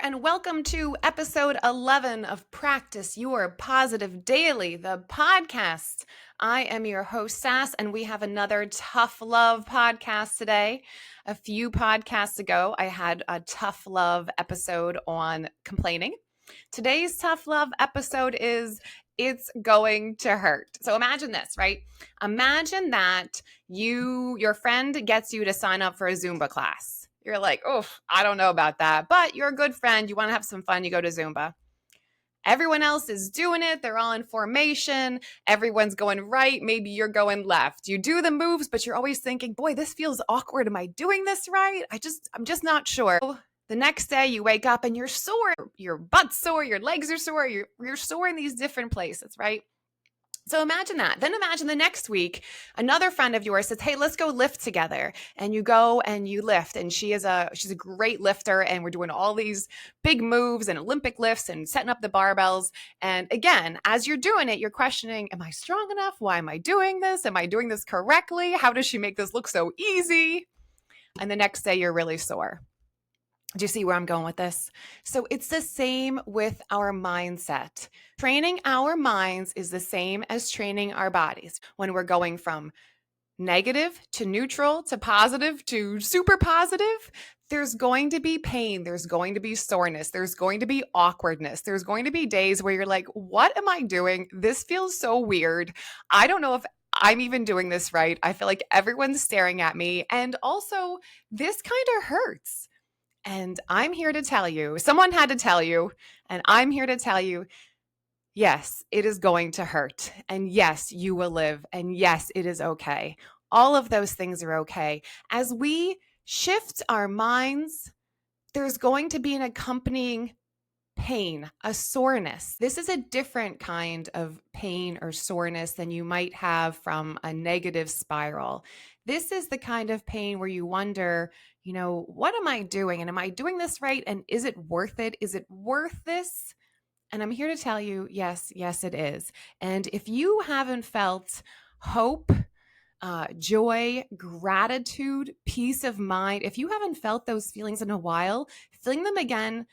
and welcome to episode 11 of Practice Your Positive Daily, the podcast. I am your host, Sass, and we have another tough love podcast today. A few podcasts ago, I had a tough love episode on complaining. Today's tough love episode is it's going to hurt. So imagine this, right? Imagine that your friend gets you to sign up for a Zumba class. You're like, oh, I don't know about that, but you're a good friend. You want to have some fun. You go to Zumba. Everyone else is doing it. They're all in formation. Everyone's going right. Maybe you're going left. You do the moves, but you're always thinking, boy, this feels awkward. Am I doing this right? I'm just not sure. The next day you wake up and you're sore. Your butt's sore. Your legs are sore. You're sore in these different places, right? So imagine that. Then imagine the next week, another friend of yours says, hey, let's go lift together. And you go and you lift. And she's a great lifter. And we're doing all these big moves and Olympic lifts and setting up the barbells. And again, as you're doing it, you're questioning, am I strong enough? Why am I doing this? Am I doing this correctly? How does she make this look so easy? And the next day you're really sore. Do you see where I'm going with this? So it's the same with our mindset. Training our minds is the same as training our bodies. When we're going from negative to neutral to positive to super positive, there's going to be pain. There's going to be soreness. There's going to be awkwardness. There's going to be days where you're like, what am I doing? This feels so weird. I don't know if I'm even doing this right. I feel like everyone's staring at me. And also, this kind of hurts. And I'm here to tell you, someone had to tell you, and I'm here to tell you, yes, it is going to hurt. And yes, you will live. And yes, it is okay. All of those things are okay. As we shift our minds, there's going to be an accompanying pain, a soreness. This is a different kind of pain or soreness than you might have from a negative spiral. This is the kind of pain where you wonder, what am I doing? And am I doing this right? And is it worth it? Is it worth this? And I'm here to tell you, yes, it is. And if you haven't felt hope, joy, gratitude, peace of mind, if you haven't felt those feelings in a while, feeling them again,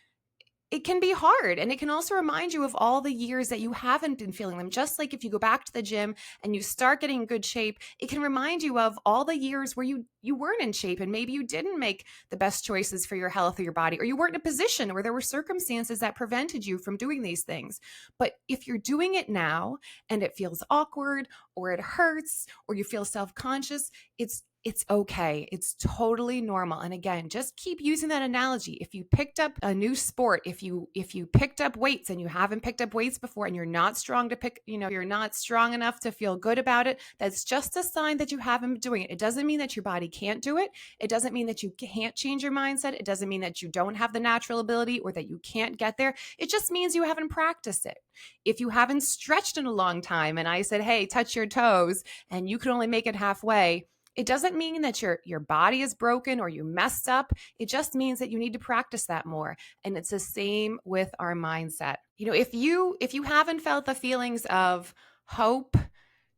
it can be hard. And it can also remind you of all the years that you haven't been feeling them. Just like if you go back to the gym and you start getting in good shape, it can remind you of all the years where you weren't in shape and maybe you didn't make the best choices for your health or your body, or you weren't in a position where there were circumstances that prevented you from doing these things. But if you're doing it now and it feels awkward or it hurts or you feel self-conscious, it's okay. It's totally normal. And again, just keep using that analogy. If you picked up a new sport, if you picked up weights and you haven't picked up weights before and you're not strong you're not strong enough to feel good about it, that's just a sign that you haven't been doing it. It doesn't mean that your body can't do it. It doesn't mean that you can't change your mindset. It doesn't mean that you don't have the natural ability or that you can't get there. It just means you haven't practiced it. If you haven't stretched in a long time and I said, hey, touch your toes, and you can only make it halfway, it doesn't mean that your body is broken or you messed up. It just means that you need to practice that more. And it's the same with our mindset. If you haven't felt the feelings of hope,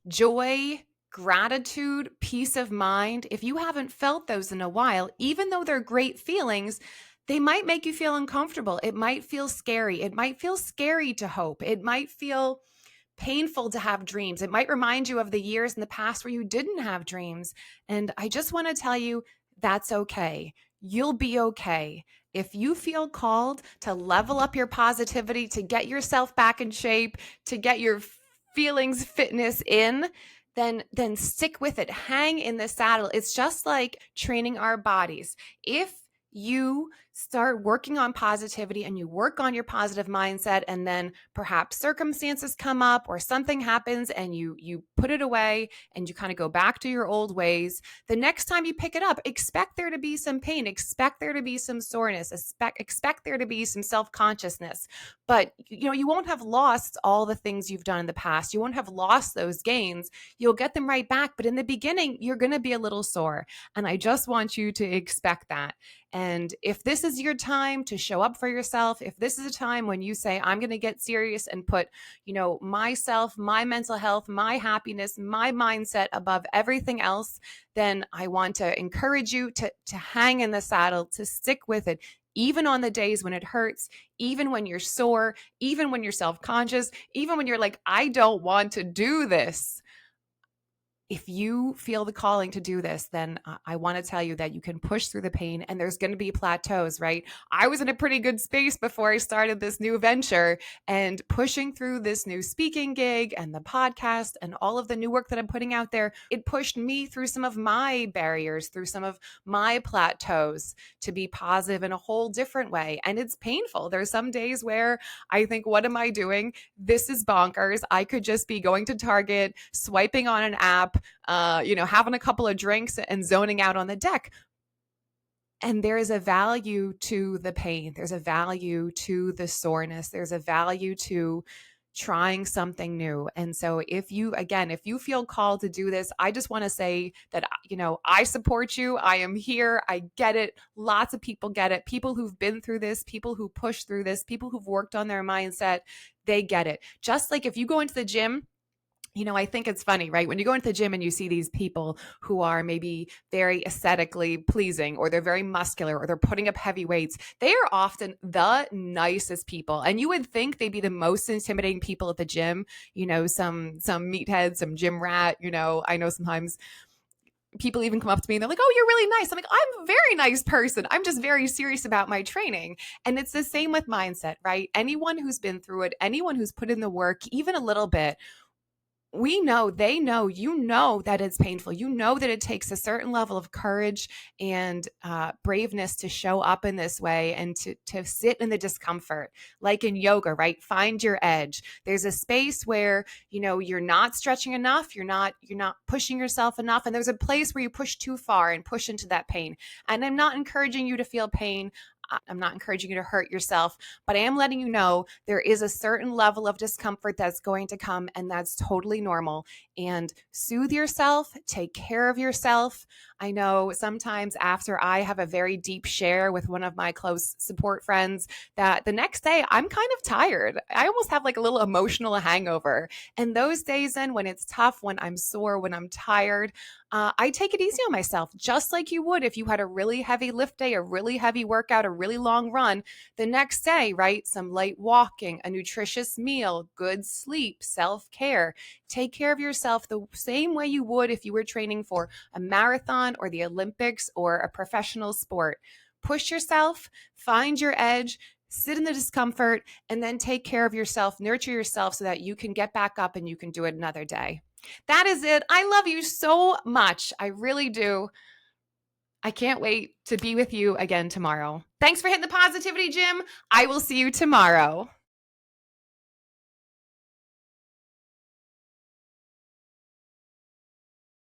joy, gratitude, peace of mind, if you haven't felt those in a while, even though they're great feelings, they might make you feel uncomfortable. It might feel scary. It might feel scary to hope. It might feel painful to have dreams. It might remind you of the years in the past where you didn't have dreams. And I just want to tell you, that's okay. You'll be okay. If you feel called to level up your positivity, to get yourself back in shape, to get your feelings fitness in, then stick with it. Hang in the saddle. It's just like training our bodies. If you start working on positivity and you work on your positive mindset, and then perhaps circumstances come up or something happens and you put it away and you kind of go back to your old ways, the next time you pick it up, expect there to be some pain, expect there to be some soreness, expect there to be some self-consciousness. But you won't have lost all the things you've done in the past. You won't have lost those gains. You'll get them right back. But in the beginning, you're going to be a little sore. And I just want you to expect that. And if this is your time to show up for yourself, if this is a time when you say, I'm going to get serious and put, myself, my mental health, my happiness, my mindset above everything else, then I want to encourage you to hang in the saddle, to stick with it. even on the days when it hurts, even when you're sore, even when you're self-conscious, even when you're like, I don't want to do this. If you feel the calling to do this, then I want to tell you that you can push through the pain, and there's going to be plateaus, right? I was in a pretty good space before I started this new venture, and pushing through this new speaking gig and the podcast and all of the new work that I'm putting out there, it pushed me through some of my barriers, through some of my plateaus to be positive in a whole different way. And it's painful. There's some days where I think, what am I doing? This is bonkers. I could just be going to Target, swiping on an app, having a couple of drinks and zoning out on the deck. And there is a value to the pain. There's a value to the soreness. There's a value to trying something new. And so if you feel called to do this, I just want to say that, I support you. I am here. I get it. Lots of people get it. People who've been through this, people who push through this, people who've worked on their mindset, they get it. Just like if you go into the gym, I think it's funny, right? When you go into the gym and you see these people who are maybe very aesthetically pleasing, or they're very muscular, or they're putting up heavy weights, they are often the nicest people. And you would think they'd be the most intimidating people at the gym, some meathead, some gym rat, I know sometimes people even come up to me and they're like, oh, you're really nice. I'm like, I'm a very nice person. I'm just very serious about my training. And it's the same with mindset, right? Anyone who's been through it, anyone who's put in the work, even a little bit, we know, they know, that it's painful. That it takes a certain level of courage and braveness to show up in this way and to sit in the discomfort. Like in yoga, right? Find your edge. There's a space where, you're not stretching enough. You're not pushing yourself enough. And there's a place where you push too far and push into that pain. And I'm not encouraging you to feel pain. I'm not encouraging you to hurt yourself, but I am letting you know there is a certain level of discomfort that's going to come, and that's totally normal. And soothe yourself, take care of yourself. I know sometimes after I have a very deep share with one of my close support friends, that the next day I'm kind of tired. I almost have like a little emotional hangover. And those days then, when it's tough, when I'm sore, when I'm tired, I take it easy on myself, just like you would if you had a really heavy lift day, a really heavy workout, a really long run. The next day, right? Some light walking, a nutritious meal, good sleep, self-care. Take care of yourself the same way you would if you were training for a marathon or the Olympics or a professional sport. Push yourself, find your edge, sit in the discomfort, and then take care of yourself, nurture yourself so that you can get back up and you can do it another day. That is it. I love you so much. I really do. I can't wait to be with you again tomorrow. Thanks for hitting the positivity, Jim. I will see you tomorrow.